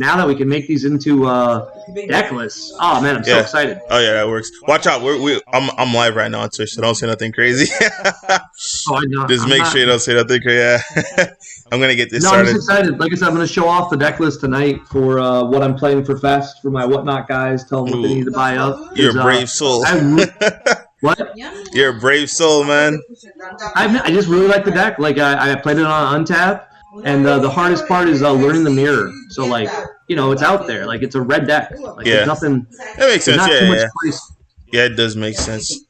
now that we can make these into deck lists, oh man, I'm so excited. Oh yeah, that works. Watch out, I'm live right now on Twitch, so don't say nothing crazy. Just make sure you don't say nothing crazy. I'm gonna get this started. I'm just excited. Like I said, I'm gonna show off the deck list tonight for what I'm playing for Fest for my Whatnot guys. Tell them what they need to buy up. You're a brave soul. What? You're a brave soul, man. I just really like the deck. Like I played it on Untap, and the hardest part is learning the mirror. So like it's out there. Like it's a red deck. Like there's nothing. That makes sense. Yeah, it does make sense.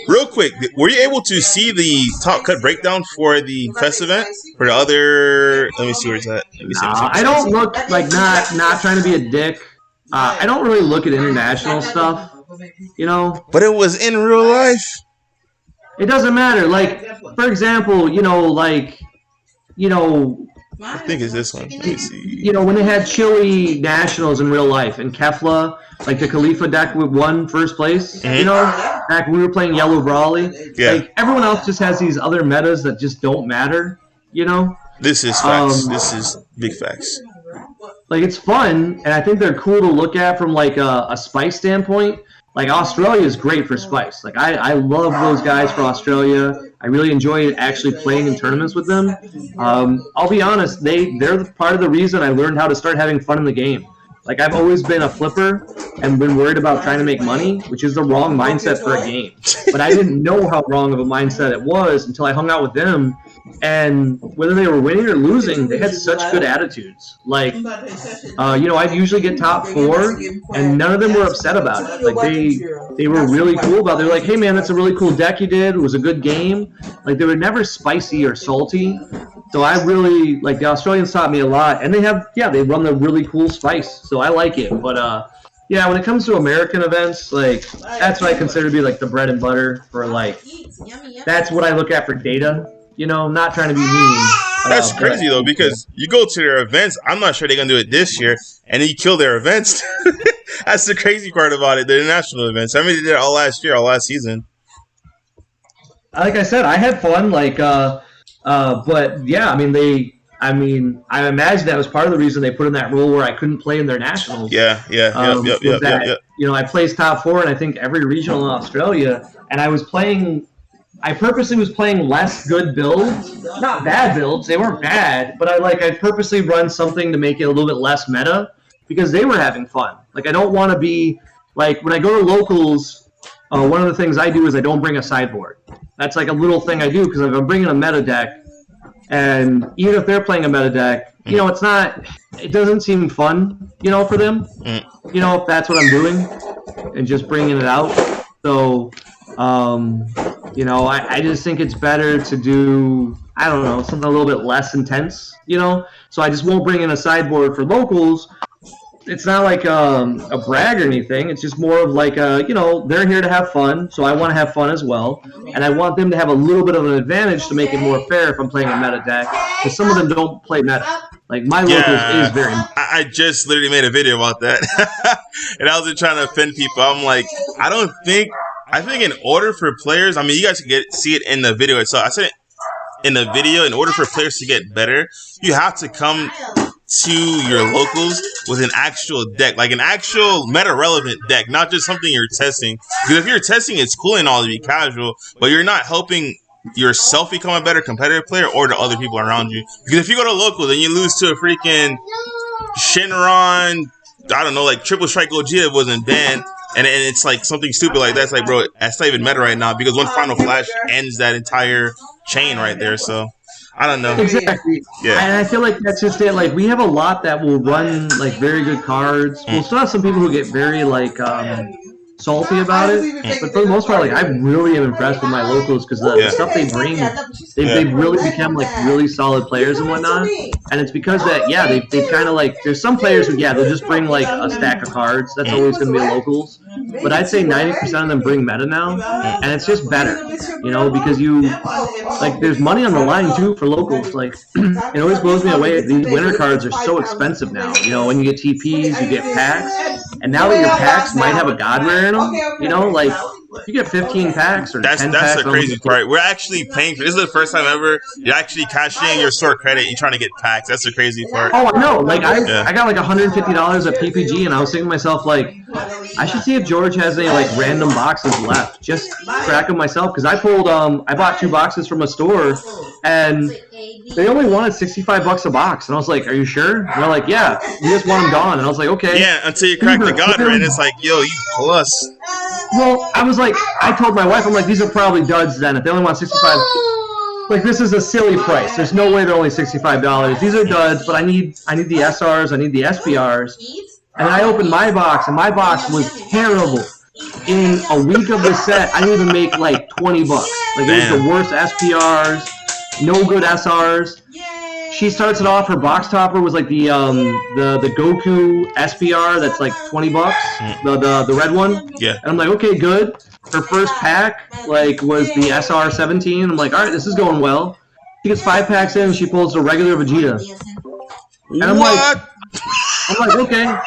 Real quick, were you able to see the top cut breakdown for the Fest event? For the other, let me see where it's at. I don't look like not trying to be a dick. I don't really look at international stuff, But it was in real life. It doesn't matter. Like, for example, I think it's this one. Let me see. When they had Chile Nationals in real life and Kefla, like the Khalifa deck won first place, back when we were playing Yellow Brawly. Yeah. Like, everyone else just has these other metas that just don't matter, This is facts. This is big facts. Like, it's fun, and I think they're cool to look at from, like, a spice standpoint. Like, Australia is great for spice. Like, I love those guys for Australia. I really enjoy actually playing in tournaments with them. I'll be honest, they're part of the reason I learned how to start having fun in the game. Like, I've always been a flipper and been worried about trying to make money, which is the wrong mindset for a game. But I didn't know how wrong of a mindset it was until I hung out with them. And whether they were winning or losing, they had such good attitudes. Like, I'd usually get top 4, and none of them were upset about it. Like, they were really cool about it. They're like, hey, man, that's a really cool deck you did. It was a good game. Like, they were never spicy or salty. So I really, like, the Australians taught me a lot. And they run the really cool spice. So I like it. But, when it comes to American events, like, that's what I consider to be, like, the bread and butter for, like, that's what I look at for data. Not trying to be mean. That's crazy, though, because you go to their events. I'm not sure they're going to do it this year, and then you kill their events. That's the crazy part about it, the international events. I mean, they did it all last year, all last season. Like I said, I had fun, like, but, yeah, I imagine that was part of the reason they put in that rule where I couldn't play in their nationals. Yeah. I placed top 4 in, I think, every regional in Australia, and I purposely was playing less good builds, not bad builds. They weren't bad, but I purposely run something to make it a little bit less meta because they were having fun. Like, I don't want to be like when I go to locals. One of the things I do is I don't bring a sideboard. That's like a little thing I do because if I'm bringing a meta deck, and even if they're playing a meta deck, it doesn't seem fun, for them. If that's what I'm doing, and just bringing it out. So. I just think it's better to do, I don't know, something a little bit less intense, So I just won't bring in a sideboard for locals. It's not like a brag or anything. It's just more of like, they're here to have fun, so I want to have fun as well. And I want them to have a little bit of an advantage to make it more fair if I'm playing a meta deck, because some of them don't play meta. Like, my locals is very... I just literally made a video about that. And I wasn't trying to offend people. I'm like, I think in order for players, you guys can see it in the video itself. I said it in the video, in order for players to get better, you have to come to your locals with an actual deck, like an actual meta-relevant deck, not just something you're testing. Because if you're testing, it's cool and all to be casual, but you're not helping yourself become a better competitive player or the other people around you. Because if you go to locals and you lose to a freaking Shenron, I don't know, like Triple Strike OG that wasn't banned, and it's like something stupid like that. It's like, bro, that's not even meta right now because one Final Flash ends that entire chain right there. So, I don't know. Exactly. Yeah. And I feel like that's just it. Like, we have a lot that will run, like, very good cards. We'll still have some people who get very, like, salty about it, but for the most part, like, I really am impressed with my locals because the stuff they bring, they've really become like really solid players and whatnot. And it's because that they've kind of like, there's some players who they'll just bring like a stack of cards. That's always going to be locals. But I'd say 90% of them bring meta now, and it's just better, because there's money on the line too for locals. Like, it always blows me away. These winter cards are so expensive now. When you get TPs, you get packs, and now that your packs might have a god rare in them, like You get 15 packs or 10 packs. That's the crazy part. We're actually paying for this. Is the first time ever you're actually cashing in your store credit and trying to get packs. That's the crazy part. Oh, I know. Like I got like $150 at PPG, and I was thinking to myself, like, I should see if George has any like random boxes left. Just track them myself, because I pulled I bought 2 boxes from a store, and they only wanted $65 a box, and I was like, "Are you sure?" And they're like, "Yeah, we just want them gone." And I was like, "Okay." Yeah, until you crack the God Ring, it's like, "Yo, you plus." Well, I was like, I told my wife, I'm like, these are probably duds then. If they only want 65, like, this is a silly price. There's no way they're only $65. These are duds, but I need the SRs, I need the SPRs. And I opened my box, and my box was terrible. In a week of the set, I didn't even make like $20. Like, it was the worst SPRs, no good SRs. She starts it off. Her box topper was like the Goku SPR that's like $20, the red one. Yeah. And I'm like, okay, good. Her first pack like was the SR17. I'm like, all right, this is going well. She gets 5 packs in, and she pulls the regular Vegeta. And I'm like, okay.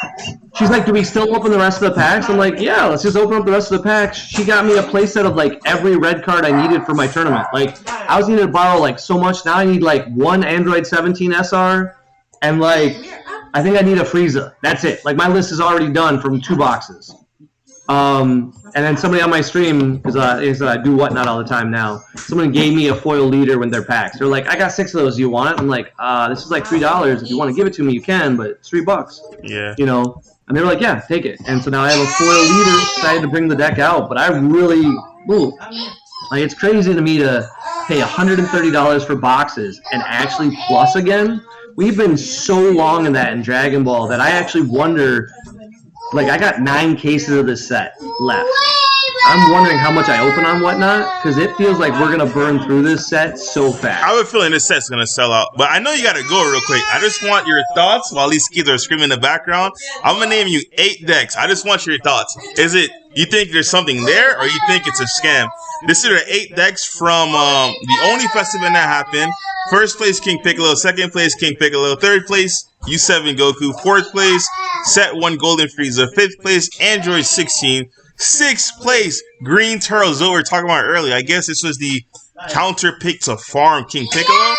She's like, do we still open the rest of the packs? I'm like, yeah, let's just open up the rest of the packs. She got me a playset of like every red card I needed for my tournament. Like, I was needing to borrow like so much. Now I need like 1 Android 17 SR, and like I think I need a Frieza. That's it. Like, my list is already done from 2 boxes. And then somebody on my stream, because I do whatnot all the time now, someone gave me a foil leader with their packs. They're like, I got 6 of those. Do you want it? I'm like, this is like $3. If you want to give it to me, you can, but it's $3. Yeah. You know. And they were like, yeah, take it. And so now I have a foil leader. Excited to bring the deck out, but I really, like, it's crazy to me to pay $130 for boxes and actually plus again. We've been so long in that in Dragon Ball that I actually wonder. Like, I got 9 cases of this set left. I'm wondering how much I open on whatnot, because it feels like we're going to burn through this set so fast. I have a feeling this set's going to sell out. But I know you got to go real quick. I just want your thoughts while these kids are screaming in the background. I'm going to name you 8 decks. I just want your thoughts. Is it, you think there's something there, or you think it's a scam? This is the 8 decks from the only festival that happened. First place, King Piccolo. Second place, King Piccolo. Third place, U7 Goku. Fourth place, Set 1 Golden Frieza. Fifth place, Android 16. Sixth place, Green Turtles. What we were talking about earlier. I guess this was the counter pick to farm King Piccolo.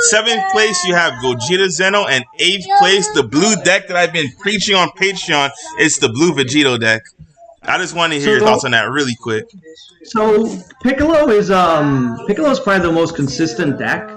Seventh place, you have Gogeta Zeno. And 8th place, the blue deck that I've been preaching on Patreon. It's the blue Vegito deck. I just want to hear your thoughts on that really quick. So Piccolo is Piccolo's probably the most consistent deck.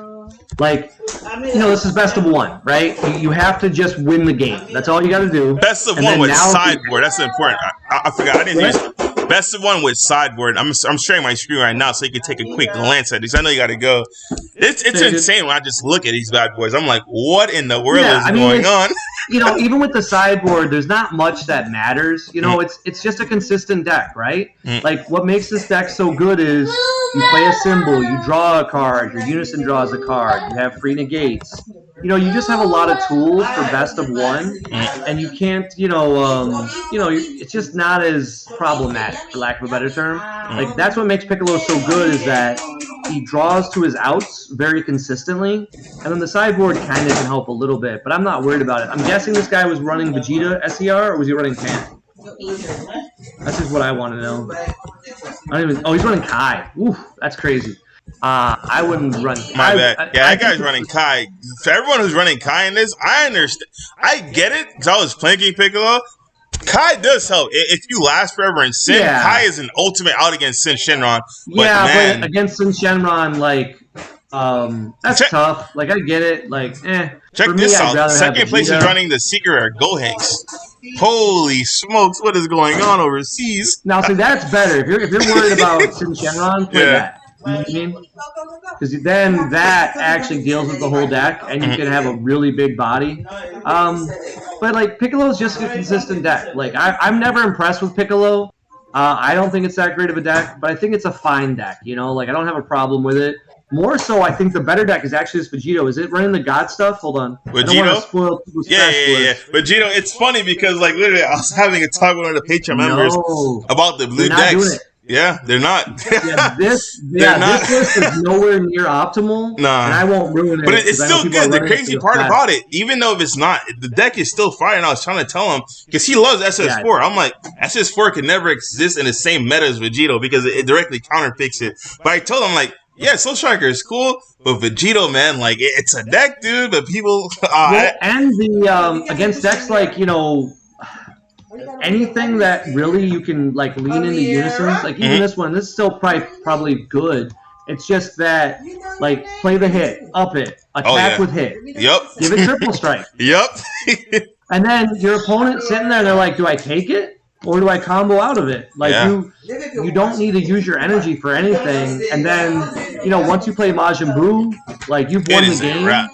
Like, you know, this is best of 1, right? You have to just win the game. That's all you got to do. Best of 1 with sideboard. That's important. I forgot. I didn't use best of 1 with sideboard. I'm sharing my screen right now so you can take a quick glance at these. I know you got to go. It's insane when I just look at these bad boys. I'm like, what in the world is going on? You know, even with the sideboard, there's not much that matters. You know, it's just a consistent deck, right? Like, what makes this deck so good is you play a symbol, you draw a card, your Unison draws a card, you have free negates. You know, you just have a lot of tools for best of 1, and you can't, it's just not as problematic, for lack of a better term. Like, that's what makes Piccolo so good, is that he draws to his outs very consistently, and then the sideboard kind of can help a little bit, but I'm not worried about it. I'm guessing this guy was running Vegeta SER, or was he running Pan? That's just what I want to know. He's running Kai. Ooh, that's crazy. I wouldn't run. My bad. That guy's running Kai. For everyone who's running Kai in this, I understand. I get it, because I was playing King Piccolo. Kai does help. If you last forever in Sin, Kai is an ultimate out against Sin Shenron. But but against Sin Shenron, like, that's tough. Like, I get it. Like, Check this out. Second place is running the Secret Rare Gohanks. Holy smokes, what is going on overseas? Now, see, that's better. If you're worried about Sin Shenron, play that. You know what I mean? Because then that actually deals with the whole deck, and you can have a really big body. But, like, Piccolo's just a consistent deck. Like, I'm never impressed with Piccolo. I don't think it's that great of a deck, but I think it's a fine deck, you know? Like, I don't have a problem with it. More so, I think the better deck is actually this Vegito. Is it running the God stuff? Hold on. Vegito? I don't want to spoil people's yeah. Vegito, it's funny because, like, literally, I was having a talk with one of the Patreon members about the blue decks. Yeah, they're not. This not. list is nowhere near optimal. Nah. And I won't ruin it. But it's still good. The crazy part about it, even though if it's not, the deck is still fire. And I was trying to tell him, because he loves SS4. I'm like, SS4 can never exist in the same meta as Vegito because it directly counterpicks it. But I told him, like, yeah, Soul Striker is cool, but Vegito, man, like, it's a deck, dude. But people... and the against decks like, you know... anything that really you can like lean into unisons, like even this one, this is still probably good. It's just that like play the hit, up it, attack with hit. Yep. Give it triple strike. Yep. And then your opponent sitting there, they're like, do I take it or do I combo out of it? Like you don't need to use your energy for anything. And then, you know, once you play Majin Buu, like you've won the game. Wrap,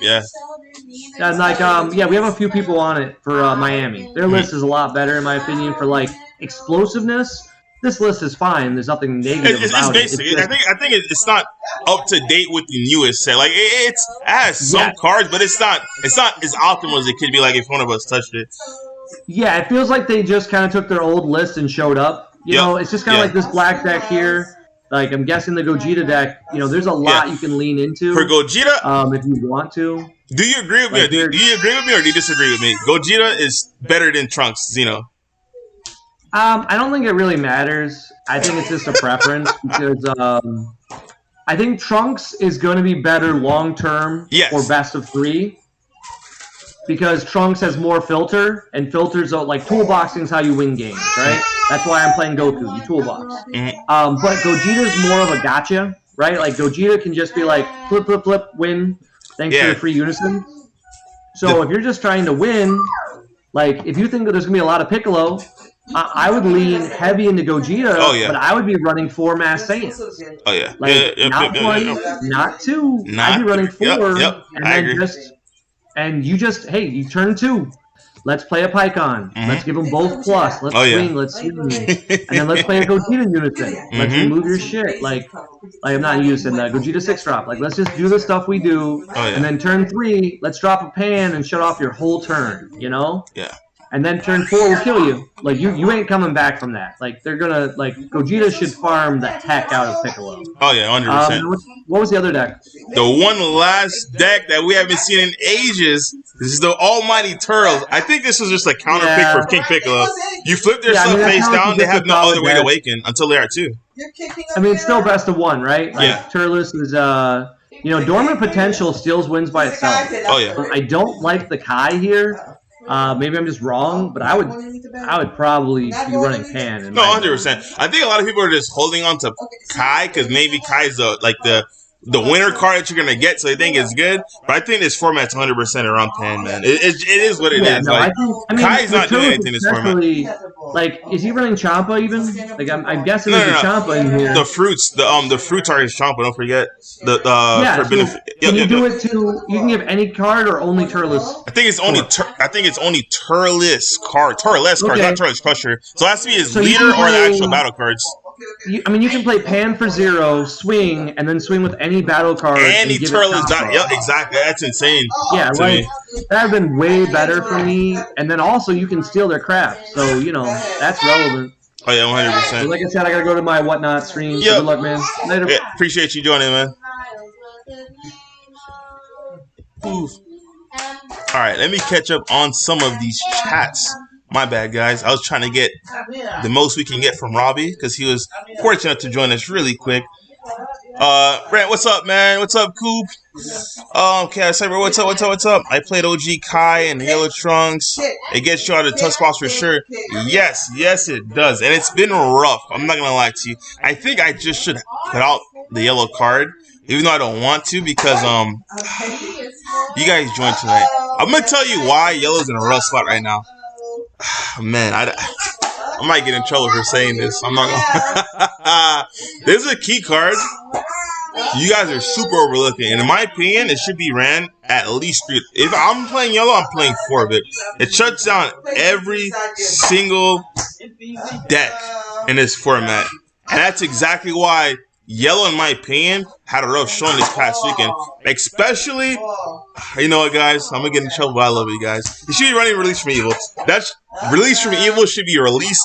And like, yeah, we have a few people on it for Miami. Their list is a lot better, in my opinion, for like explosiveness. This list is fine. There's nothing negative about it. It's basic. I think it's not up to date with the newest set. Like it has some cards, but it's not as optimal as it could be. Like if one of us touched it. Yeah, it feels like they just kind of took their old list and showed up. You know, it's just kind of like this black deck here. Like, I'm guessing the Gogeta deck, you know, there's a lot you can lean into. For Gogeta, if you want to. Do you agree with me? Do you agree with me or do you disagree with me? Gogeta is better than Trunks, Zeno. I don't think it really matters. I think it's just a preference because I think Trunks is going to be better long-term or best of 3. Because Trunks has more filter, and filters are like toolboxing is how you win games, right? That's why I'm playing Goku. You toolbox. But Gogeta's more of a gotcha, right? Like Gogeta can just be like flip, flip, flip, win, thanks to the free unison. So if you're just trying to win, like if you think that there's gonna be a lot of Piccolo, I would lean heavy into Gogeta, but I would be running 4 Mass Saiyans. Like not 1, not 2. I'd be running 4, and then and you just, hey, you turn 2. Let's play a Pycon. Let's give them both plus. Let's swing. Let's swing. And then let's play a Gogeta unison. Let's remove your shit. Like I'm not using the Gogeta 6-drop. Like, let's just do the stuff we do. And then turn 3, let's drop a pan and shut off your whole turn, you know? Yeah. And then turn 4 will kill you. Like, you ain't coming back from that. Like, they're gonna, like, Gogeta should farm the heck out of Piccolo. Oh, yeah, 100%. What was the other deck? The one last deck that we haven't seen in ages. This is the Almighty Turtles. I think this was just a counter pick for King Piccolo. You flip their stuff face down, they have no other way to awaken until they are 2. I mean, it's still best of 1, right? Like, Turles is, you know, Dormant Potential steals wins by itself. Oh, yeah. I don't like the Kai here. Maybe I'm just wrong, but I would probably be running Pan. No, 100%. I think a lot of people are just holding on to Kai because maybe Kai's the winner card that you're gonna get, so they think it's good. But I think this format's 100% around Pan, man. It is what it is. No, like, I mean, Kai's not doing anything in this format. Like, is he running Champa even? Like, I'm guessing there's a Champa in here. The fruits are his Champa. Don't forget Can you do it to? You can give any card or only Turles. I think it's only Turles cards, not Turles Crusher. So it has to be his leader or the actual battle cards. I mean, you can play Pan for 0, swing, and then swing with any battle card. Any Turles. Yep, exactly. That's insane. Yeah, like that would have been way better for me. And then also you can steal their crap, so you know that's relevant. Oh yeah, 100%. So like I said, I gotta go to my whatnot stream. Yep. So good luck, man. Later. Yeah, appreciate you joining, man. Oof. All right, let me catch up on some of these chats. My bad, guys. I was trying to get the most we can get from Robbie because he was fortunate to join us really quick. Brent, what's up, man? What's up, Coop? Okay, I said, what's up? I played OG Kai and Yellow Trunks. It gets you out of tough spots for sure. Yes, it does. And it's been rough. I'm not going to lie to you. I think I just should put out the yellow card, even though I don't want to because, you guys joined tonight. I'm going to tell you why Yellow's in a rough spot right now. Man, I might get in trouble for saying this. I'm not gonna. This is a key card. You guys are super overlooking. And in my opinion, it should be ran at least 3. If I'm playing yellow, I'm playing 4 of it. It shuts down every single deck in this format. And that's exactly why yellow, in my opinion, had a rough showing this past weekend. Especially, you know what, guys? I'm going to get in trouble, but I love you guys. You should be running Release from Evil. Release from Evil should be released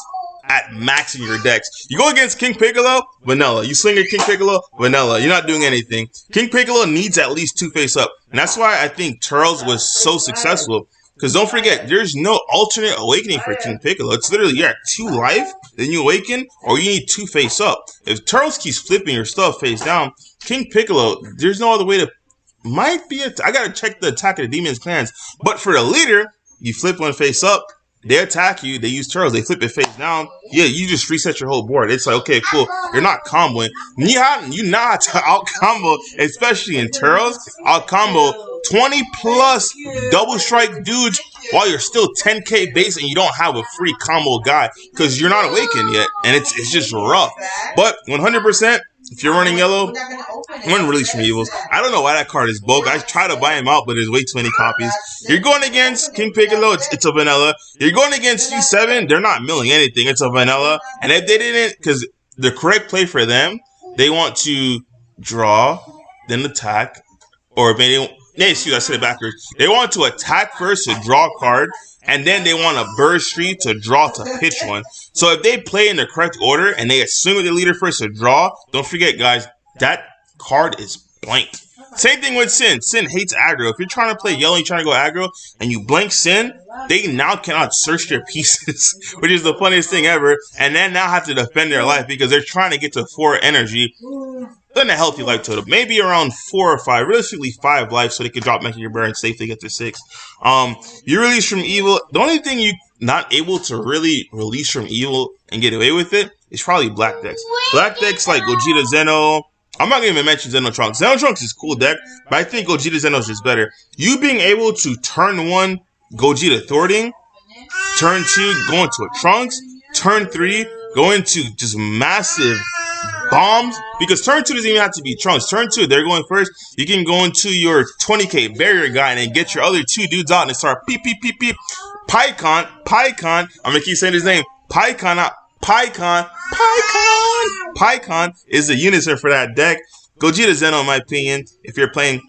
at maxing your decks. You go against King Piccolo, vanilla. You swing at King Piccolo, vanilla. You're not doing anything. King Piccolo needs at least 2 face up. And that's why I think Turles was so successful. Because don't forget, there's no alternate awakening for King Piccolo. It's literally, you're at 2 life, then you awaken, or you need 2 face up. If Turles keeps flipping your stuff face down, King Piccolo, there's no other way to... Might be I gotta check the Attack of the Demons clans. But for the leader, you flip one face up, they attack you, they use Turles, they flip it face down. Yeah, you just reset your whole board. It's like, okay, cool. You're not comboing. You not out combo, especially in Turles, out combo 20 plus double strike dudes while you're still 10k base and you don't have a free combo guy because you're not awakened yet. And it's just rough. But 100%, if you're running yellow, one Release from Evils. I don't know why that card is bulk. I try to buy him out, but there's way too many copies. You're going against King Piccolo, it's a vanilla. You're going against G7, they're not milling anything, it's a vanilla. And if they didn't, because the correct play for them, they want to draw, then attack, or if they excuse me, I said it backwards. They want to attack first to draw a card, and then they want a burst street to draw to pitch one. So if they play in the correct order and they assume the leader first to draw, don't forget, guys, that card is blanked. Same thing with Sin. Sin hates aggro. If you're trying to play yellow and you're trying to go aggro and you blank Sin, they now cannot search their pieces, which is the funniest thing ever, and then now have to defend their life because they're trying to get to 4 energy. Then a healthy life total, maybe around 4 or 5, realistically 5 life, so they can drop Making Your Burn and safely get to 6. You release from evil. The only thing you not able to really release from evil and get away with it is probably black decks. Black decks like Gogeta Zeno. I'm not going to even mention Zeno Trunks. Zeno Trunks is a cool deck, but I think Gogeta Zeno is just better. You being able to turn 1 Gogeta Thwarting, turn 2 go into a Trunks, turn 3 go into just massive bombs, because turn 2 doesn't even have to be Trunks. Turn 2, they're going first. You can go into your 20k barrier guy and then get your other 2 dudes out and start peep, peep, peep, peep. Pycon, I'm going to keep saying his name. Pycon is the unison for that deck. Gogeta Zeno, in my opinion, if you're playing,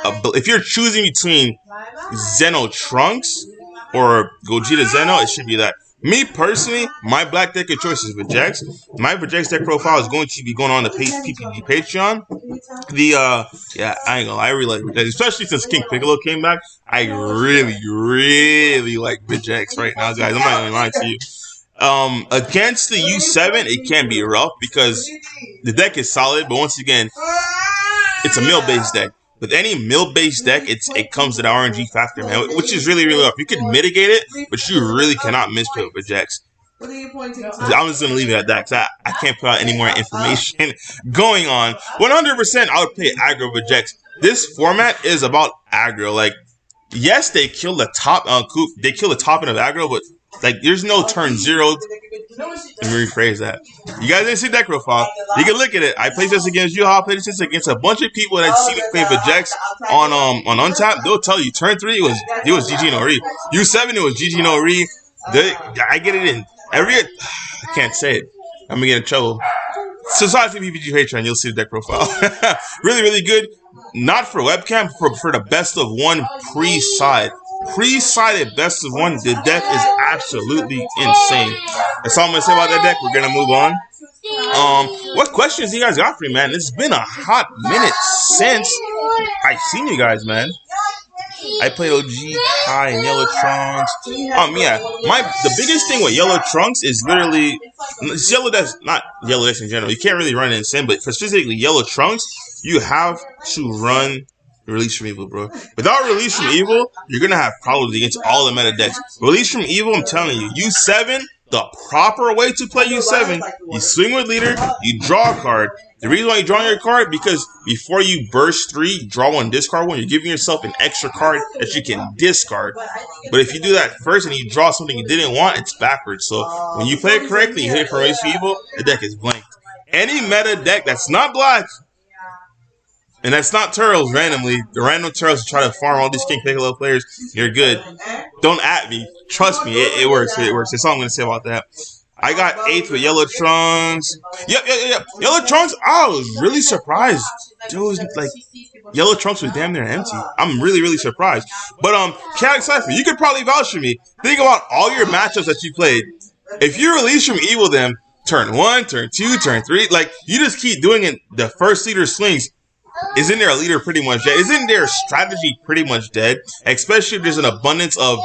if you're choosing between Zeno Trunks or Gogeta Zeno, it should be that. Me personally, my black deck of choice is Vegeks. My Vegeks deck profile is going to be going on the PPG Patreon. Yeah, I ain't gonna lie, I really like Vegeks, especially since King Piccolo came back. I really like Vegeks right now, guys. I'm not gonna lie to you. Against the U7, it can be rough because the deck is solid, but once again, it's a mill-based deck. With any mill-based deck, it comes to the RNG factor, man, which is really rough. You can mitigate it, but you really cannot misplay with Vegeks. I'm just going to leave it at that because I can't put out any more information going on. 100% I would play aggro Vegeks. This format is about aggro. Like, yes, they kill the top they kill the top end of aggro, but like, there's no turn 0. Let me rephrase that. You guys didn't see deck profile. You can look at it. I played this against you. I played this against a bunch of people that see me play Vegeks on Untap. They'll tell you turn 3 it was GG no Re. U7 it was GG no Re. I get it in every. I can't say it. I'm gonna get in trouble. Subscribe to PPG Patreon. You'll see the deck profile. really good. Not for webcam, for the best of 1 pre-side. Pre-sided best of 1, the deck is absolutely insane. That's all I'm going to say about that deck. We're going to move on. What questions do you guys got for me, man? It's been a hot minute since I've seen you guys, man. I played OG, High, and Yellow Trunks. Yeah, the biggest thing with Yellow Trunks is literally, it's Yellow decks, not Yellow decks in general. You can't really run Insane, but for specifically Yellow Trunks, you have to run Release from Evil, bro. Without Release from Evil, you're going to have problems against all the meta decks. Release from Evil, I'm telling you, U7, the proper way to play U7, you swing with leader, you draw a card. The reason why you're drawing your card, because before you burst 3, draw 1, discard 1, you're giving yourself an extra card that you can discard. But if you do that first and you draw something you didn't want, it's backwards. So when you play it correctly, you hit it for Release from Evil, the deck is blanked. Any meta deck that's not black, and that's not Turles randomly. The random Turles try to farm all these King Piccolo players. You're good. Don't at me. Trust me. It works. It works. That's all I'm going to say about that. I got 8th with Yellow Trunks. Yep. Yellow Trunks, I was really surprised. Dude, like, Yellow Trunks was damn near empty. I'm really surprised. But, Chaotic Cypher, you could probably vouch for me. Think about all your matchups that you played. If you release from evil them, turn 1, turn 2, turn 3, like, you just keep doing it. The first leader slings. Isn't their leader pretty much dead? Isn't their strategy pretty much dead? Especially if there's an abundance of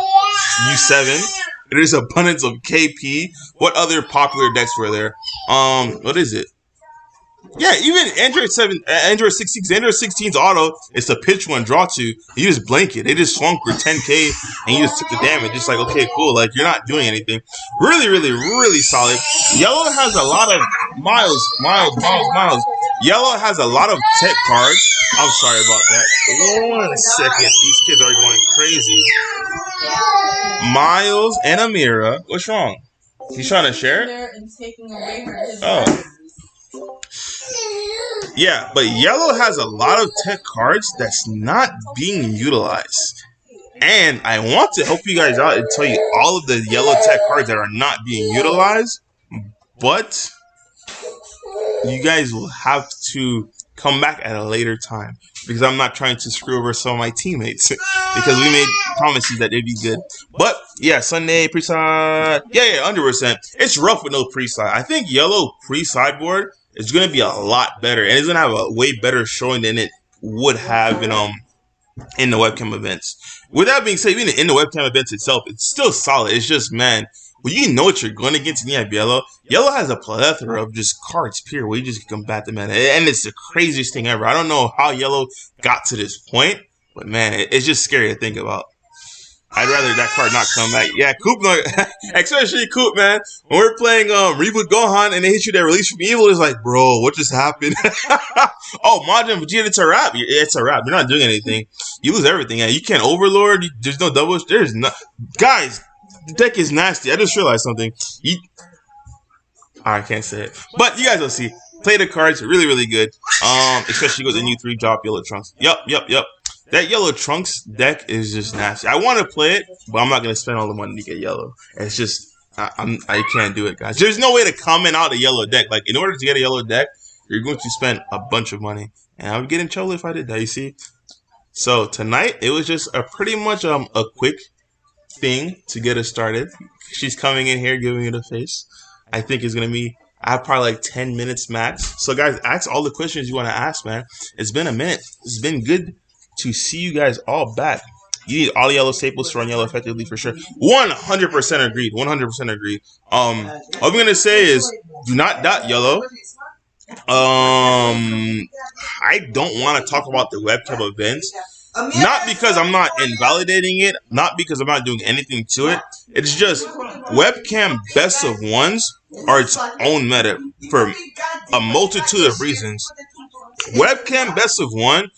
U7. There's abundance of KP. What other popular decks were there? What is it? Yeah, even Android 16's auto, it's a pitch one, draw two. You just blink it. They just swung for 10k and you just took the damage. It's like, okay, cool. Like, you're not doing anything. Really, really, really solid. Yellow has a lot of miles. Yellow has a lot of tech cards. I'm sorry about that. 1 second. These kids are going crazy. Miles and Amira. What's wrong? He's trying to share it? Oh. Yeah, but yellow has a lot of tech cards that's not being utilized. And I want to help you guys out and tell you all of the yellow tech cards that are not being utilized. But you guys will have to come back at a later time, because I'm not trying to screw over some of my teammates because we made promises that they'd be good. But yeah, Sunday pre-side, yeah, 100%. It's rough with no pre-side. I think yellow pre-sideboard is going to be a lot better, and it's going to have a way better showing than it would have in the webcam events. With that being said, even in the webcam events itself, it's still solid. It's just, man, when you know what you're going against, and you have yellow. Yellow has a plethora of just cards, period, where you just combat the man. And it's the craziest thing ever. I don't know how yellow got to this point, but man, it's just scary to think about. I'd rather that card not come back. Yeah, Coop, especially Coop, man. When we're playing Reboot Gohan and they hit you that release from evil, it's like, bro, what just happened? Oh, Majin Vegeta, it's a wrap. It's a wrap. You're not doing anything. You lose everything. Yeah, you can't overlord. There's no doubles. There's no. Guys, the deck is nasty. I just realized something. I can't say it, but you guys will see. Play the cards, really, really good. Especially with the new 3-drop yellow trunks. Yep. That yellow trunks deck is just nasty. I want to play it, but I'm not gonna spend all the money to get yellow. It's just I can't do it, guys. There's no way to comment out a yellow deck. Like, in order to get a yellow deck, you're going to spend a bunch of money, and I would get in trouble if I did that. You see. So tonight it was just a pretty much a quick thing to get us started. She's coming in here giving it a face. I think it's gonna be. I have probably like 10 minutes max. So guys, ask all the questions you want to ask, man. It's been a minute. It's been good to see you guys all back. You need all the yellow staples to run yellow effectively for sure. 100% agreed. 100% agreed. All I'm gonna say is do not dot yellow. I don't want to talk about the webcam events. Not because I'm not invalidating it, not because I'm not doing anything to it. It's just webcam best of ones are its own meta for a multitude of reasons. Webcam best of one,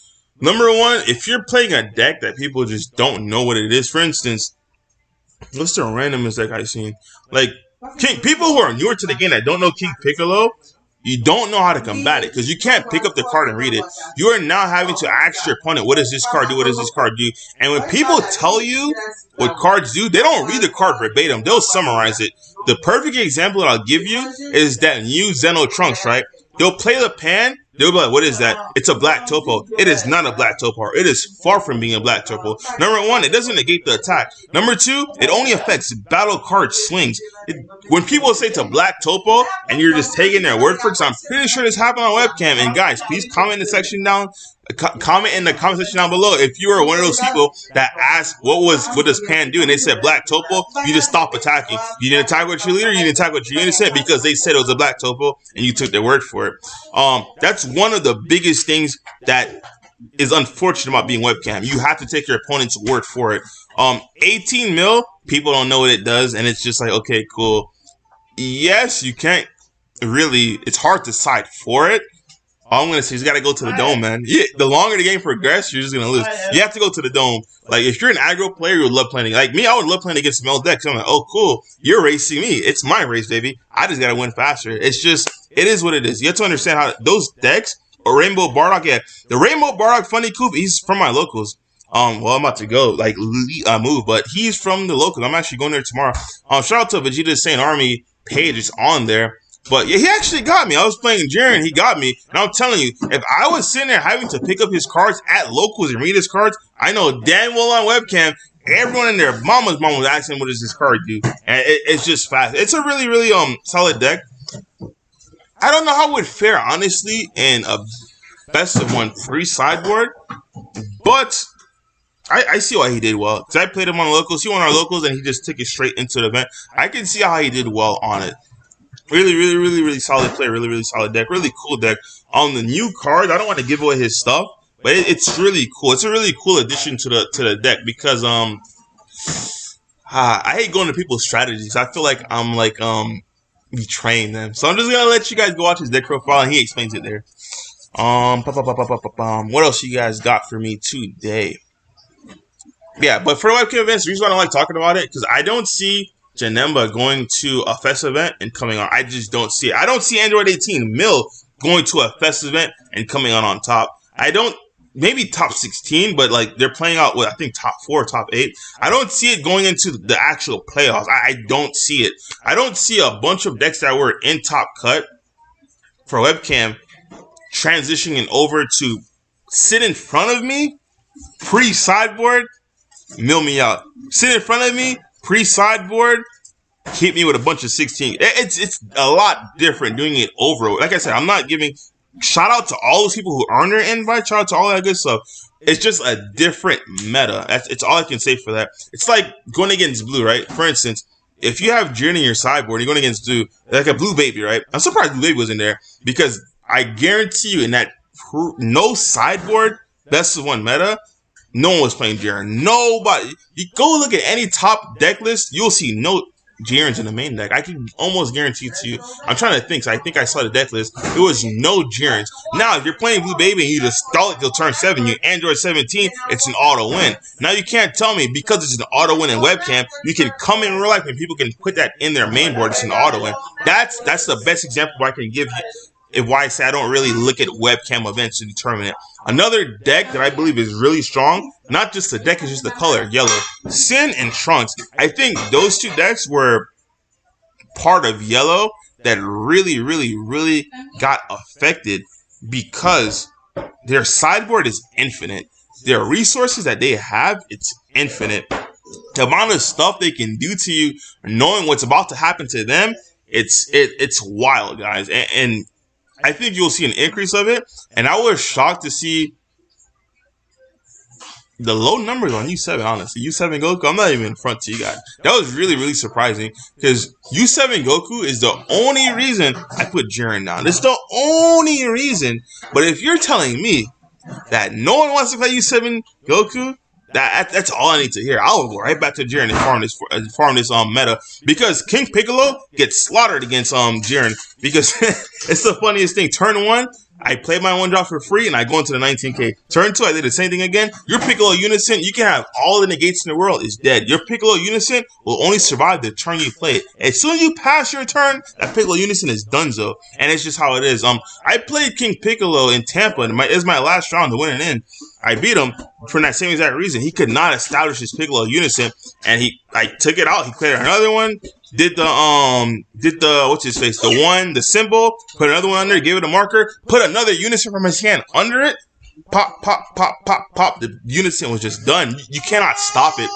number one, if you're playing a deck that people just don't know what it is, for instance, what's the randomest deck I've seen? Like, people who are newer to the game that don't know King Piccolo, you don't know how to combat it because you can't pick up the card and read it. You are now having to ask your opponent, what does this card do? What does this card do? And when people tell you what cards do, they don't read the card verbatim. They'll summarize it. The perfect example that I'll give you is that new Zeno Trunks, right? They'll play the pan. They'll be like, what is that? It's a black topo. It is not a black topo. It is far from being a black topo. Number one, it doesn't negate the attack. Number two, it only affects battle card slings. When people say it's a black topo and you're just taking their word for it, because I'm pretty sure this happened on webcam. And guys, please comment in the section down. Comment in the comment section down below if you are one of those people that asked what does pan do, and they said black topo. You just stop attacking. You didn't attack with your leader. You didn't attack with your innocent because they said it was a black topo and you took their word for it. That's one of the biggest things that is unfortunate about being webcam. You have to take your opponent's word for it. 18 mil, people don't know what it does, and it's just like, okay, cool. Yes, you can't really. It's hard to side for it. All I'm going to say is you got to go to the dome, man. Yeah, the longer the game progresses, you're just going to lose. You have to go to the dome. Like, if you're an aggro player, you would love playing. Like me, I would love playing against Mel decks. I'm like, oh, cool. You're racing me. It's my race, baby. I just got to win faster. It's just, it is what it is. You have to understand how those decks, or Rainbow Bardock, yeah. The Rainbow Bardock Funny Coop, he's from my locals. Well, I'm about to go, like, move, but he's from the locals. I'm actually going there tomorrow. Shout out to Vegeta's Saint Army page. It's on there. But yeah, he actually got me. I was playing Jiren, he got me. And I'm telling you, if I was sitting there having to pick up his cards at locals and read his cards, I know damn well on webcam, everyone in their mama's mom was asking what does this card do. And it's just fast. It's a really, really solid deck. I don't know how it would fare, honestly, in a best of 1 free sideboard. But I see why he did well. Because I played him on locals. He won our locals and he just took it straight into the event. I can see how he did well on it. Really, really, really, really solid player. Really, really solid deck. Really cool deck. On the new cards, I don't want to give away his stuff, but it's really cool. It's a really cool addition to the deck because I hate going to people's strategies. I feel like I'm like betraying them. So I'm just gonna let you guys go watch his deck profile and he explains it there. What else you guys got for me today? Yeah, but for the webcam events, the reason why I don't like talking about it because I don't see Janemba going to a fest event and coming on. I just don't see it. I don't see Android 18 Mill going to a fest event and coming on top. I don't, maybe top 16, but like they're playing out with, I think, top 4, top 8. I don't see it going into the actual playoffs. I don't see it. I don't see a bunch of decks that were in top cut for webcam transitioning over to sit in front of me, pre-sideboard, mill me out. Sit in front of me, pre-sideboard, hit me with a bunch of 16. It's a lot different doing it over. Like I said, I'm not giving shout out to all those people who earn their invite. Shout out to all that good stuff. It's just a different meta. It's all I can say for that. It's like going against blue, right? For instance, if you have Jiren in your sideboard, you're going against blue, like a blue baby, right? I'm surprised blue baby was in there because I guarantee you in that no sideboard best of 1 meta, no one was playing Jiren. Nobody. You go look at any top deck list, you'll see no Jirens in the main deck. I can almost guarantee to you. I'm trying to think. So I think I saw the deck list. There was no Jirens. Now, if you're playing Blue Baby and you just stall it till turn 7, you Android 17, it's an auto win. Now you can't tell me because it's an auto win in webcam, you can come in real life and people can put that in their main board. It's an auto win. That's the best example I can give you. If why I say I don't really look at webcam events to determine it. Another deck that I believe is really strong, not just the deck, it's just the color, yellow. Sin and Trunks. I think those 2 decks were part of yellow that really, really, really got affected because their sideboard is infinite. Their resources that they have, it's infinite. The amount of stuff they can do to you, knowing what's about to happen to them, it's wild, guys. And I think you'll see an increase of it, and I was shocked to see the low numbers on U7, honestly. U7 Goku, I'm not even in front to you guys. That was really, really surprising, because U7 Goku is the only reason I put Jiren down. It's the only reason, but if you're telling me that no one wants to play U7 Goku, that's all I need to hear. I'll go right back to Jiren and farm this meta because King Piccolo gets slaughtered against Jiren because it's the funniest thing. Turn 1, I play my 1 drop for free and I go into the 19k. Turn 2, I did the same thing again. Your Piccolo Unison, you can have all the negates in the world, is dead. Your Piccolo Unison will only survive the turn you play it. As soon as you pass your turn, that Piccolo Unison is donezo, and it's just how it is. I played King Piccolo in Tampa, and it was my last round to win it in. I beat him for that same exact reason. He could not establish his Piccolo Unison, and I took it out. He cleared another one, did the what's his face, the symbol, put another one under, gave it a marker, put another Unison from his hand under it, pop, pop, pop, pop, pop. The Unison was just done. You cannot stop it.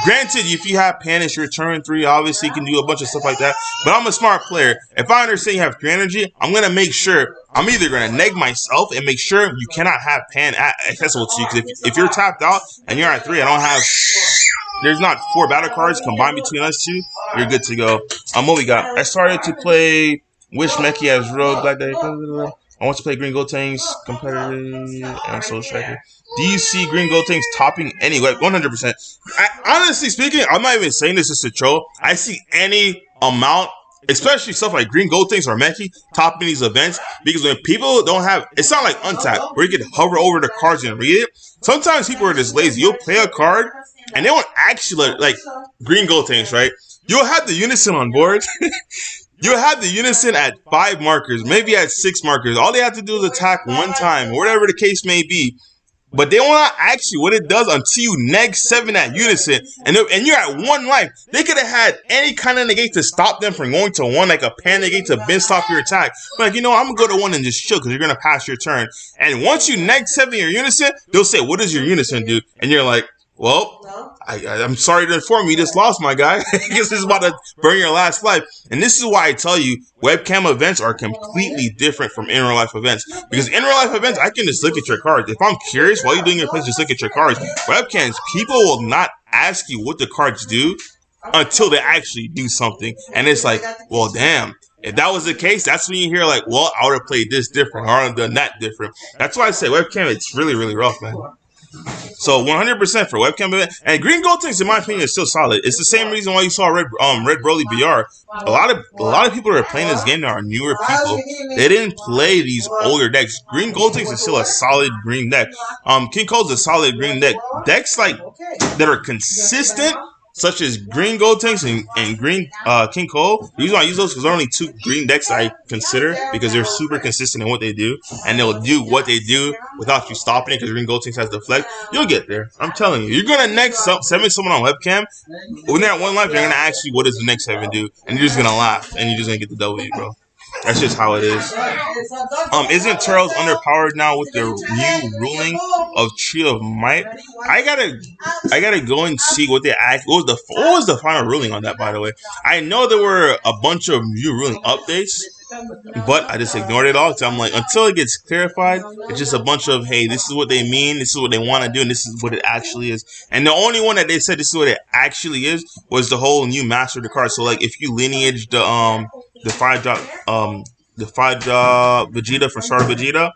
Granted, if you have Panish, your turn 3, obviously you can do a bunch of stuff like that. But I'm a smart player. If I understand you have 3 energy, I'm going to make sure, I'm either going to neg myself and make sure you cannot have Pan accessible to you. Because if you're tapped out and you're at 3, I don't have, there's not 4 battle cards combined between us 2, you're good to go. What we got? I started to play Wish Meki as Rogue Black Day. I want to play Green Gotenks, competitive, and Soul Striker. Do you see Green Gotenks topping anyway? 100%. Honestly speaking, I'm not even saying this just to troll. I see any amount, especially stuff like Green Gotenks or Meki, topping these events. Because when people don't have, it's not like Untap, where you can hover over the cards and read it. Sometimes people are just lazy. You'll play a card, and they won't actually, like Green Gotenks, right? You'll have the Unison on board. You'll have the Unison at 5 markers, maybe at 6 markers. All they have to do is attack 1 time, or whatever the case may be. But they will not ask you what it does until you neg 7 at Unison, and you're at 1 life. They could have had any kind of negate to stop them from going to 1, like a pan negate to bin stop your attack. But like, you know, I'm going to go to 1 and just chill because you're going to pass your turn. And once you neg 7 your Unison, they'll say, what does your Unison do? And you're like, well, I'm sorry to inform you, you just lost, my guy. Because this is about to burn your last life. And this is why I tell you, webcam events are completely different from in real life events. Because in real life events, I can just look at your cards. If I'm curious while you're doing your plays, just look at your cards. Webcams, people will not ask you what the cards do until they actually do something. And it's like, well, damn. If that was the case, that's when you hear like, well, I would have played this different, or I would have done that different. That's why I say webcam, it's really, really rough, man. So 100% for webcam event. And green gold tanks, in my opinion, is still solid. It's the same reason why you saw Red Broly BR. A lot of people that are playing this game now are newer people. They didn't play these older decks. Green gold tanks is still a solid green deck. King Cole's a solid green deck. Decks like that are consistent, such as green gold tanks and green King Cole. The reason why I use those because there are only 2 green decks I consider because they're super consistent in what they do, and they'll do what they do without you stopping it because green gold tanks has deflect. You'll get there. I'm telling you. You're gonna next 7 someone on webcam. When they're at 1 life, they're gonna ask you what does the next 7 do, and you're just gonna laugh and you're just gonna get the W, bro. That's just how it is. Isn't Turtles underpowered now with their new ruling of Trio of Might? I gotta go and see what they act. What was the final ruling on that, by the way? I know there were a bunch of new ruling updates, but I just ignored it all. So I'm like, until it gets clarified, it's just a bunch of, hey, this is what they mean, this is what they want to do, and this is what it actually is. And the only one that they said this is what it actually is was the whole new master of the card. So like, if you lineage the 5-drop Vegeta from Star Vegeta,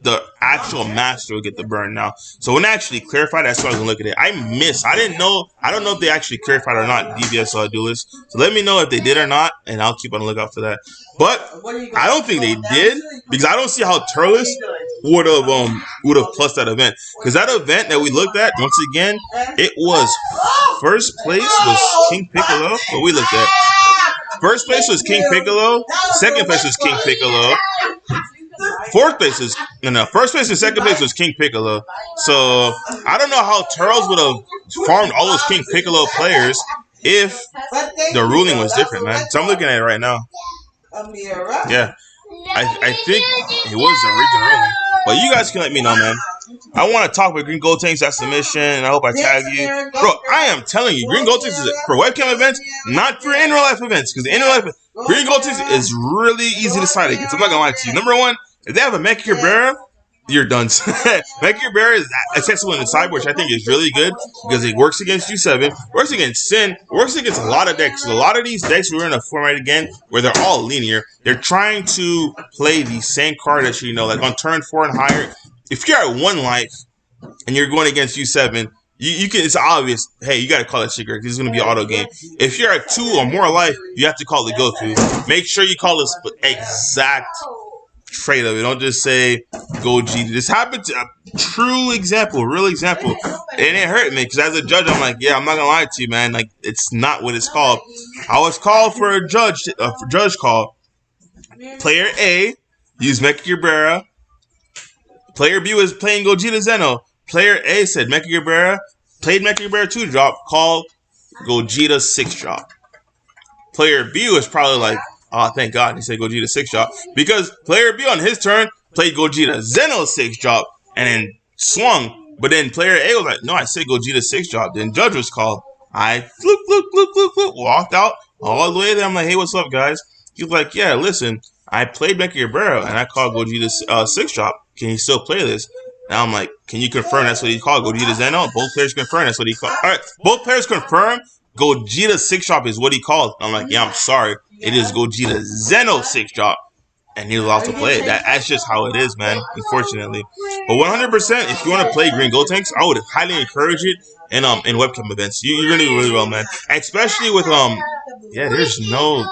the actual master will get the burn now. So when they actually clarified, that's why I was gonna look at it. I don't know if they actually clarified or not, DBS Duelist. So let me know if they did or not, and I'll keep on the lookout for that. But I don't think they did, because I don't see how Turles would have plus that event. Because that event that we looked at, once again, it was first place was King Piccolo. What we looked at. First place was King Piccolo. Second place was King Piccolo. First place and second place was King Piccolo. So I don't know how Turles would have farmed all those King Piccolo players if the ruling was different, man. So I'm looking at it right now. Yeah, I think it was the original ruling. But you guys can let me know, man. I want to talk with Green Gold Tanks. That's the mission. And I hope I tag you. Bro, I am telling you, Green Gold Tanks is for webcam events, not for in real life events. Because in real life, Green Gold Tanks is really easy to side against. I'm not going to lie to you. Number 1, if they have a Mecha Cabrera, you're done. Mecha Cabrera is accessible in the sideboard, which I think is really good because it works against U7, works against Sin, works against a lot of decks. So a lot of these decks, we're in a format again where they're all linear. They're trying to play the same card that you know, like on turn 4 and higher. If you're at 1 life and you're going against U7, you can. It's obvious. Hey, you got to call that shit because it's going to be auto game. If you're at 2 or more life, you have to call the go through. Make sure you call this exact trade of it. Don't just say go G. This happened to a true example, real example. And it hurt me because as a judge, I'm like, yeah, I'm not gonna lie to you, man. Like, it's not what it's called. I was called for a judge call. Player A used Mecha Cabrera. Player B was playing Gogeta Zeno. Player A said Mecha Cabrera, played Mecha Cabrera 2-drop, called Gogeta 6-drop. Player B was probably like, oh, thank God he said Gogeta 6-drop. Because player B on his turn played Gogeta Zeno 6-drop and then swung. But then player A was like, no, I said Gogeta 6-drop. Then judge was called. I walked out all the way there. I'm like, hey, what's up, guys? He was like, yeah, listen, I played Mecha Cabrera and I called Gogeta 6-drop. Can he still play this? Now I'm like, can you confirm that's what he called? Gogeta Zeno? Both players confirm that's what he called. All right, both players confirm Gogeta 6-drop is what he called. I'm like, yeah, I'm sorry. It is Gogeta Zeno 6-drop. And he was allowed to play it. That's just how it is, man, unfortunately. But 100%, if you want to play Green Gold Tanks, I would highly encourage it in webcam events. You're going to do really well, man. Especially with, yeah, there's no...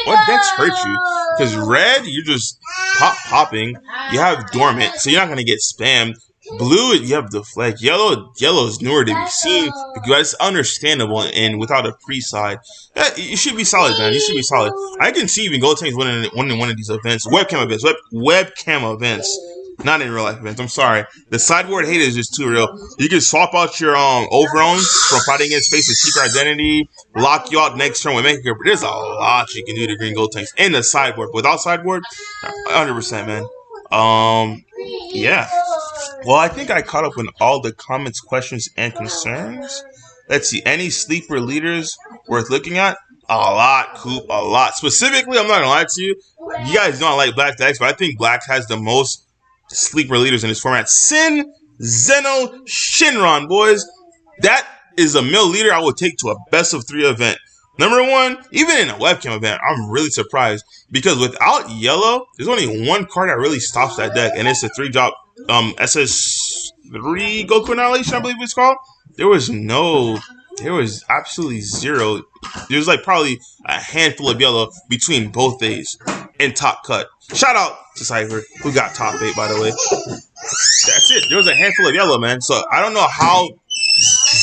What decks hurt you? Because red, you're just popping. You have dormant, so you're not going to get spammed. Blue, you have deflect. Yellow is newer to be seen because it's understandable and without a pre-side. Yeah, you should be solid, man. You should be solid. I can see even Gold Tanks winning one of these events. Webcam events. Not in real life events. I'm sorry. The sideboard hate is just too real. You can swap out your overowns from fighting against space with secret identity, lock you out next turn with make your. There's a lot you can do to green gold tanks in the sideboard. Without sideboard, 100%, man. Yeah. Well, I think I caught up with all the comments, questions, and concerns. Let's see. Any sleeper leaders worth looking at? A lot, Coop. A lot. Specifically, I'm not gonna lie to you. You guys know I like Black decks, but I think Black has the most sleeper leaders in this format. Sin, Zeno, Shinron, boys. That is a mill leader I would take to a best of 3 event. Number 1, even in a webcam event, I'm really surprised because without yellow, there's only one card that really stops that deck, and it's a 3-drop SS3 Goku Annihilation, I believe it's called. There was absolutely zero. There's like probably a handful of yellow between both days in top cut. Shout out to Cypher, who got top 8, by the way. That's it. There was a handful of yellow, man. So I don't know how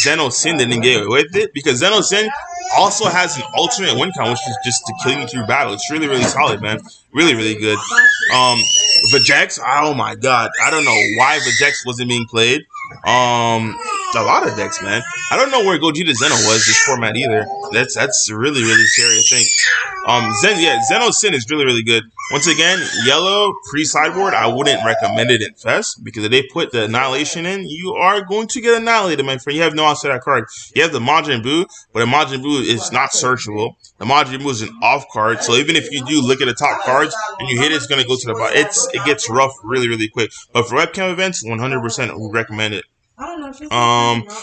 Zeno Sin didn't get away with it, because Zeno Sin also has an alternate win count, which is just to kill you through battle. It's really, really solid, man. Really, really good. Vajex, oh my god. I don't know why Vajex wasn't being played. A lot of decks, man. I don't know where Gogeta Zeno was this format either. That's really, really scary, I think. Zeno Sin is really, really good. Once again, yellow pre-sideboard, I wouldn't recommend it in Fest, because if they put the Annihilation in, you are going to get annihilated, my friend. You have no outside that card. You have the Majin Buu, but a Majin Buu is not searchable. The Majin Buu is an off card, so even if you do look at the top cards and you hit it, it's going to go to the bottom. It gets rough really, really quick. But for webcam events, 100% would recommend it.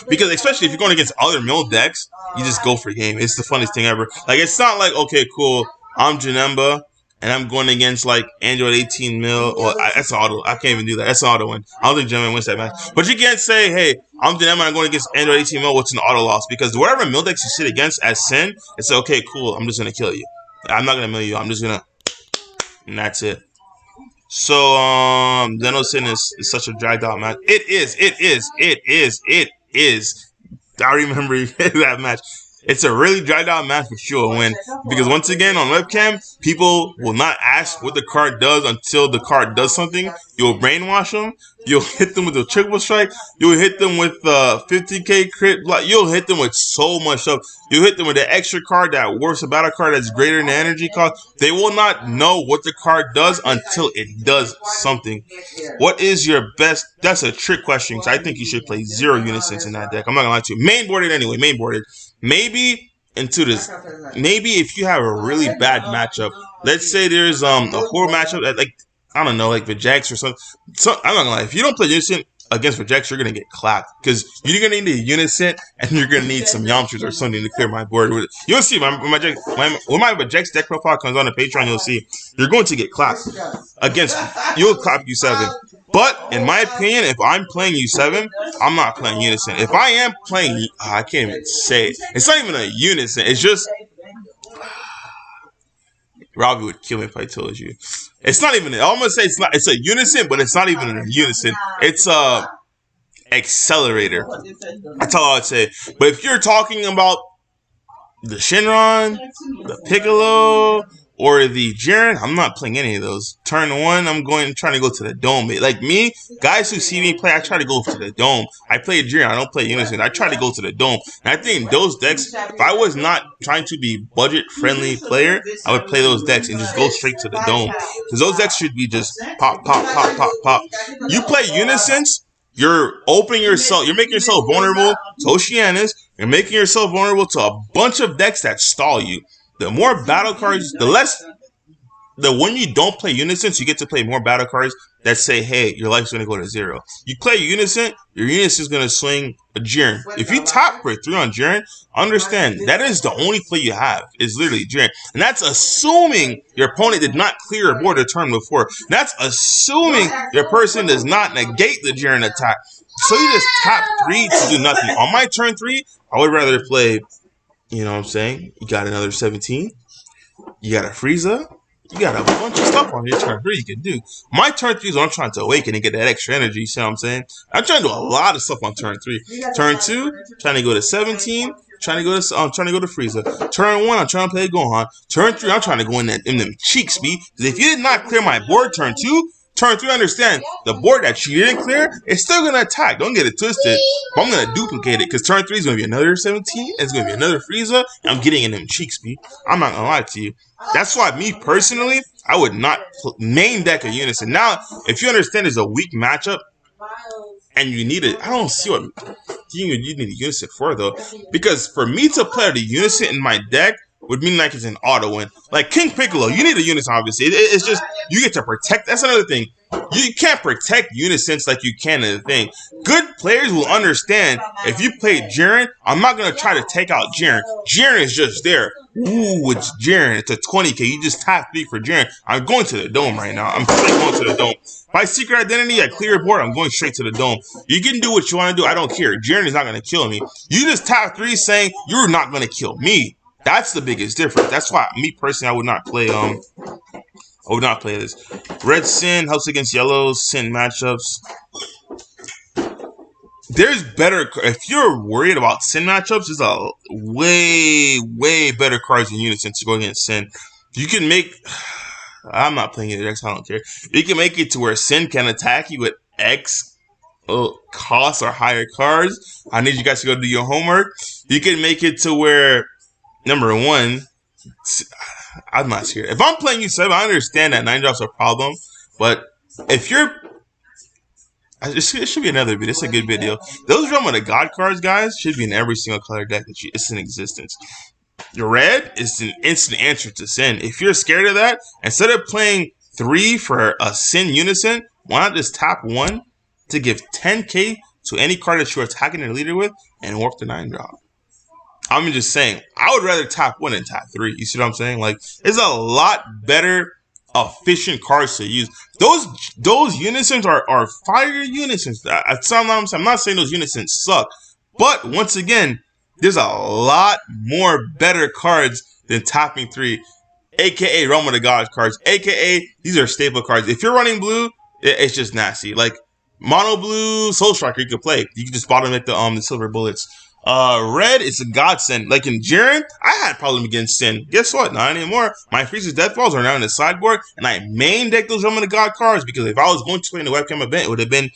Because especially if you're going against other mill decks, you just go for game. It's the funnest thing ever. Like, it's not like, okay, cool, I'm Janemba and I'm going against like Android 18 mil, or that's auto. I can't even do that. That's an auto win. I don't think Janemba wins that match. But you can't say, hey, I'm Janemba and I'm going against Android 18 mil. What's an auto loss? Because whatever mill decks you sit against as Sin, it's okay, cool. I'm just gonna kill you. I'm not gonna mill you. I'm just gonna, and that's it. So, Zeno Sin is such a dragged out match. It is. I remember that match. It's a really dragged out match, but you'll win. Because once again, on webcam, people will not ask what the card does until the card does something. You'll brainwash them. You'll hit them with a triple strike. You'll hit them with 50k crit block. You'll hit them with so much stuff. You'll hit them with the extra card that works, a battle card that's greater than the energy cost. They will not know what the card does until it does something. What is your best? That's a trick question, because I think you should play 0 Unisons in that deck. I'm not gonna lie to you. Mainboarded anyway. Mainboarded. Maybe into this. Maybe if you have a really bad matchup. Let's say there's a horror matchup that, like, I don't know, like Vajex or something. So I'm not gonna lie. If you don't play Unison against Vajex, you're gonna get clapped, because you're gonna need a Unison and you're gonna need some Yamchas or something to clear my board with it. You'll see when my Vajex deck profile comes on the Patreon. You'll see you're going to get clapped against. You'll clap U7. But in my opinion, if I'm playing U7, I'm not playing Unison. If I am playing, I can't even say it. It's not even a Unison. It's just. Robbie would kill me if I told you. It's not even. I'm gonna say it's not. It's a Unison, but it's not even a Unison. It's a accelerator. That's all I'd say. But if you're talking about the Shinron, the Piccolo, or the Jiren, I'm not playing any of those. Turn 1, I'm trying to go to the dome. Like me, guys who see me play, I try to go to the dome. I play Jiren, I don't play Unison. I try to go to the dome. And I think those decks, if I was not trying to be budget-friendly player, I would play those decks and just go straight to the dome. Because those decks should be just pop, pop, pop, pop, pop. You play Unisons, you're opening yourself, you're making yourself vulnerable to Oceanus, you're making yourself vulnerable to a bunch of decks that stall you. The more battle cards, when you don't play Unisons, you get to play more battle cards that say, hey, your life's going to go to 0. You play Unison, your Unison is going to swing a Jiren. If you top for 3 on Jiren, understand, that is the only play you have, is literally Jiren. And that's assuming your opponent did not clear your board the turn before. That's assuming your person does not negate the Jiren attack. So you just tap 3 to do nothing. On my turn 3, I would rather play, you know what I'm saying? You got another 17. You got a Frieza. You got a bunch of stuff on your turn 3 you can do. My turn 3 is when I'm trying to awaken and get that extra energy. You see what I'm saying? I'm trying to do a lot of stuff on turn 3. Turn 2, trying to go to 17. Trying to go to Frieza. Turn 1, I'm trying to play Gohan. Turn 3, I'm trying to go in them cheek speed. Because if you did not clear my board turn 2, Turn 3, understand the board that you didn't clear is still gonna attack. Don't get it twisted. But I'm gonna duplicate it because turn 3 is gonna be another 17. It's gonna be another Frieza. And I'm getting in them cheeks, B. I'm not gonna lie to you. That's why me personally, I would not main deck a Unison. Now, if you understand there's a weak matchup and you need it, I don't see what you need a Unison for though. Because for me to play the Unison in my deck would mean like it's an auto win. Like King Piccolo, you need a Unison obviously. It's just you get to protect. That's another thing. You can't protect Unisons like you can in the thing. Good players will understand if you play Jiren, I'm not going to try to take out Jiren. Jiren is just there. Ooh, it's Jiren. It's a 20k. You just tap 3 for Jiren. I'm going to the dome right now. I'm straight going to the dome. If I secret identity, I clear a board, I'm going straight to the dome. You can do what you want to do. I don't care. Jiren is not going to kill me. You just tap 3 saying you're not going to kill me. That's the biggest difference. That's why me personally, I would not play this. Red Sin helps against yellow Sin matchups. There's better. If you're worried about Sin matchups, there's a way better cards in Unison to go against Sin. You can make. I'm not playing either X. I don't care. You can make it to where Sin can attack you with X cost or higher cards. I need you guys to go do your homework. You can make it to where number 1. I'm not scared. If I'm playing U7, I understand that 9 drops a problem, but if you're, it should be another video. It's a good video. Those Realm of the God cards, guys, should be in every single color deck that it's in existence. Your red is an instant answer to Sin. If you're scared of that, instead of playing 3 for a Sin Unison, why not just tap 1 to give 10k to any card that you're attacking your leader with and warp the 9 drop? I'm just saying, I would rather tap 1 than tap 3. You see what I'm saying? Like, it's a lot better, efficient cards to use. Those Unisons are fire Unisons. I'm not saying those Unisons suck, but once again, there's a lot more better cards than tapping 3, aka Realm of the Gods cards, aka these are staple cards. If you're running blue, it's just nasty. Like mono blue Soul Striker, you can play. You can just bottom it the silver bullets. Red is a godsend. Like in Jiren, I had a problem against Sin. Guess what? Not anymore. My Frieza's Death Balls are now in the sideboard, and I main deck those Realm of the God cards because if I was going to play in the webcam event, it would have been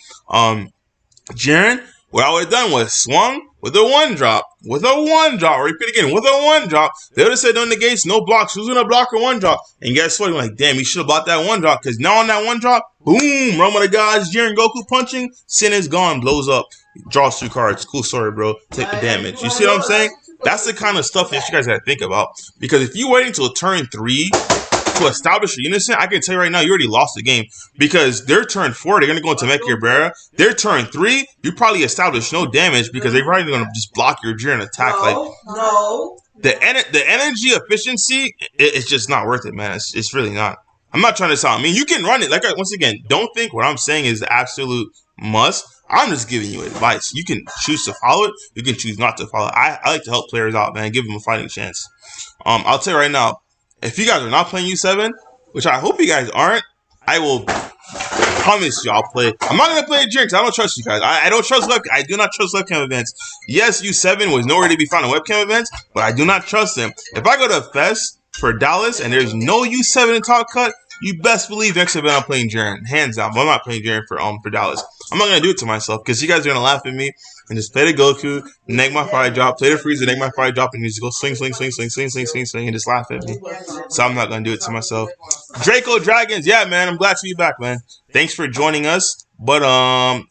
Jiren. What I would have done was swung with a 1-drop. With a 1-drop. Repeat again. With a 1-drop. They would have said no negates, no blocks. Who's going to block a 1-drop? And guess what? You're like, damn, you should have blocked that 1-drop. Because now on that 1-drop, boom, Realm of the Gods, Jiren Goku punching. Sin is gone. Blows up. Draws 2 cards. Cool story, bro. Take the damage. You see what I'm saying? That's the kind of stuff that you guys got to think about. Because if you wait until turn 3 to establish a Unison, I can tell you right now, you already lost the game. Because their turn 4, they're going to go into Mecha Cabrera. Their turn 3, you probably establish no damage because they're probably going to just block your Jiren attack. The energy efficiency, it's just not worth it, man. It's really not. I'm not trying to sound. I mean, you can run it. Like, once again, don't think what I'm saying is the absolute must. I'm just giving you advice. You can choose to follow it. You can choose not to follow it. I like to help players out, man. Give them a fighting chance. I'll tell you right now, if you guys are not playing U7, which I hope you guys aren't, I will promise you I'll play. I'm not going to play a Jiren because I don't trust you guys. I don't trust webcam. I do not trust webcam events. Yes, U7 was nowhere to be found in webcam events, but I do not trust them. If I go to a fest for Dallas and there's no U7 in top cut, you best believe next event I'm playing Jiren. Hands down. But I'm not playing Jiren for Dallas. I'm not going to do it to myself because you guys are going to laugh at me and just play the Goku, neg my fire drop, play the Frieza, neg my fire drop, and you just go swing, and just laugh at me. So I'm not going to do it to myself. Draco Dragons. Yeah, man. I'm glad to be back, man. Thanks for joining us. But,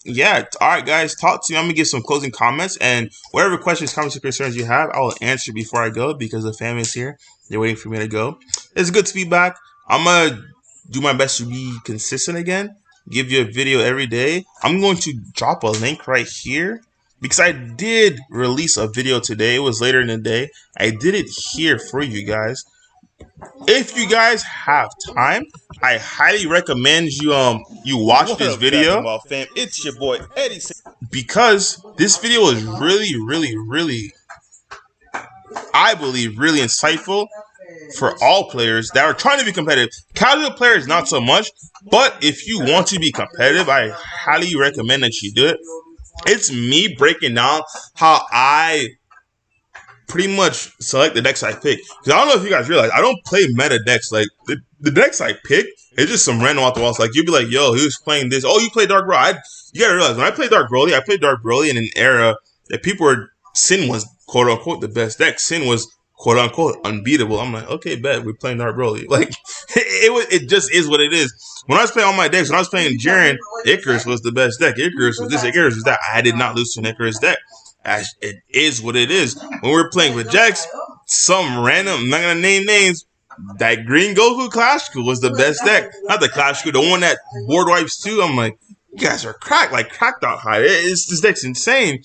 yeah. All right, guys. Talk to me. I'm going to give some closing comments. And whatever questions, comments, or concerns you have, I will answer before I go because the family is here. They're waiting for me to go. It's good to be back. I'm going to do my best to be consistent again. Give you a video every day. I'm going to drop a link right here because I did release a video today. It was later in the day. I did it here for you guys. If you guys have time, I highly recommend you watch this video. Fam? It's your boy Eddie, because this video is really, I believe, really insightful for all players that are trying to be competitive. Casual players, not so much. But if you want to be competitive, I highly recommend that you do it. It's me breaking down how I pretty much select the decks I pick. Because I don't know if you guys realize, I don't play meta decks. Like, the decks I pick, it's just some random off the walls. Like, you'd be like, yo, he was playing this. Oh, you play Dark Broly. You gotta realize, when I play Dark Broly, I played Dark Broly in an era that people were, Sin was quote-unquote the best deck. Sin was quote-unquote unbeatable. I'm like, okay, bet, we're playing Dark Broly. Like, it just is what it is. When I was playing all my decks, when I was playing Jiren, Icarus was the best deck. Icarus was this, Icarus was that. I did not lose to an Icarus deck. It is what it is. When we're playing with Jax, some random, I'm not going to name names, that Green Goku Clash School was the best deck. Not the Clash School, the one that board wipes too. I'm like, you guys are cracked, like cracked out high. This deck's insane.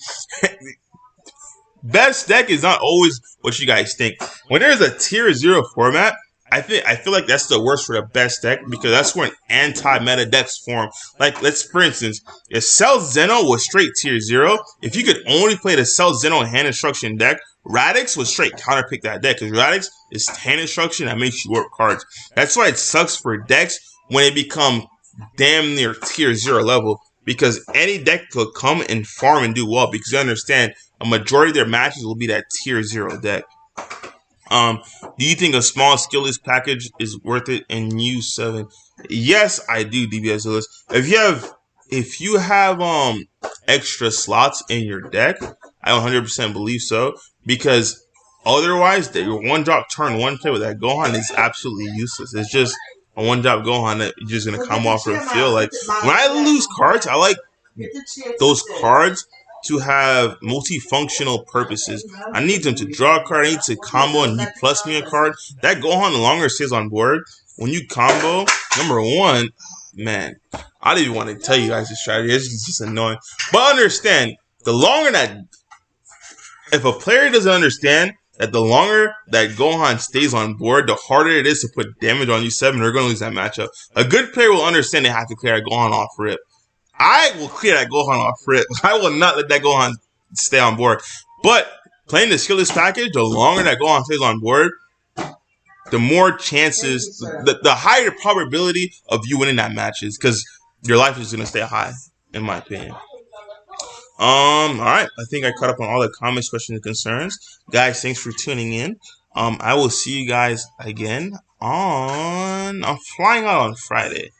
Best deck is not always what you guys think. When there's a tier 0 format, I feel like that's the worst for the best deck, because that's where an anti-meta decks form. Like, for instance, if Cell Zeno was straight tier 0, if you could only play the Cell Zeno hand instruction deck, Radix would straight counterpick that deck, because Radix is hand instruction that makes you work cards. That's why it sucks for decks when they become damn near tier 0 level, because any deck could come and farm and do well, because you understand a majority of their matches will be that tier 0 deck. Do you think a small skill list package is worth it in U7? Yes, I do, DBS list. If you have extra slots in your deck, I 100% believe so, because otherwise your one drop turn one play with that Gohan is absolutely useless. It's just a one drop Gohan that you're just gonna come off for a feel. Like, when I lose cards, I like those cards to have multifunctional purposes. I need them to draw a card, I need to combo and he plus me a card. That Gohan no longer stays on board. When you combo, number one, man, I don't even want to tell you guys the strategy. It's just annoying. But understand, the longer that, if a player doesn't understand that the longer that Gohan stays on board, the harder it is to put damage on U7, they're going to lose that matchup. A good player will understand they have to clear that Gohan off rip. I will clear that Gohan off rip. I will not let that Gohan stay on board. But playing the skillless package, the longer that Gohan stays on board, the more chances, the higher probability of you winning that matches, because your life is going to stay high, in my opinion. Alright, I think I caught up on all the comments, questions, and concerns. Guys, thanks for tuning in. I will see you guys again I'm flying out on Friday.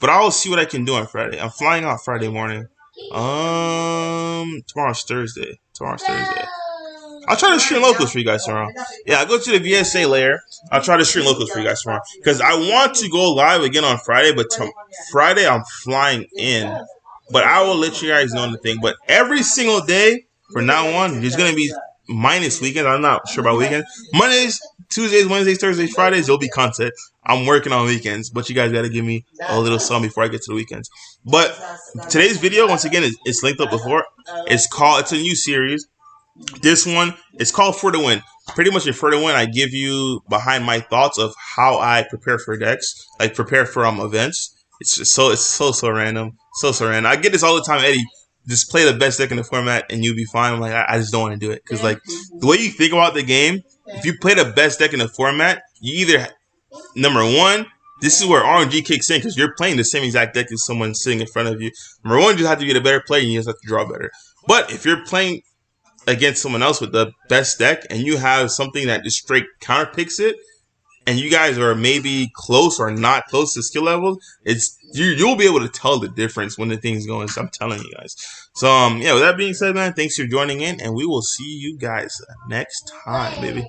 But I will see what I can do on Friday. I'm flying out Friday morning. Tomorrow's Thursday. I'll try to stream locals for you guys tomorrow. Yeah, I'll go to the VSA layer. I'll try to stream locals for you guys tomorrow, because I want to go live again on Friday, but Friday I'm flying in. But I will let you guys know the thing. But every single day from now on, there's going to be minus weekends. I'm not sure about weekends. Mondays, Tuesdays, Wednesdays, Thursdays, Fridays, there'll be content. I'm working on weekends, but you guys got to give me a little sum before I get to the weekends. But today's video, once again, it's linked up before. It's a new series. This one, it's called For the Win. Pretty much in For the Win, I give you behind my thoughts of how I prepare for decks, like prepare for events. It's so random. So random. I get this all the time, Eddie. Just play the best deck in the format and you'll be fine. I'm like, I just don't want to do it. Because, like, the way you think about the game, if you play the best deck in the format, you either, number one, this is where RNG kicks in, because you're playing the same exact deck as someone sitting in front of you. Number one, you just have to be the better player and you just have to draw better. But if you're playing against someone else with the best deck and you have something that just straight counterpicks it, and you guys are maybe close or not close to skill levels, you'll be able to tell the difference when the thing's going. So I'm telling you guys. So yeah, with that being said, man, thanks for joining in, and we will see you guys next time, baby.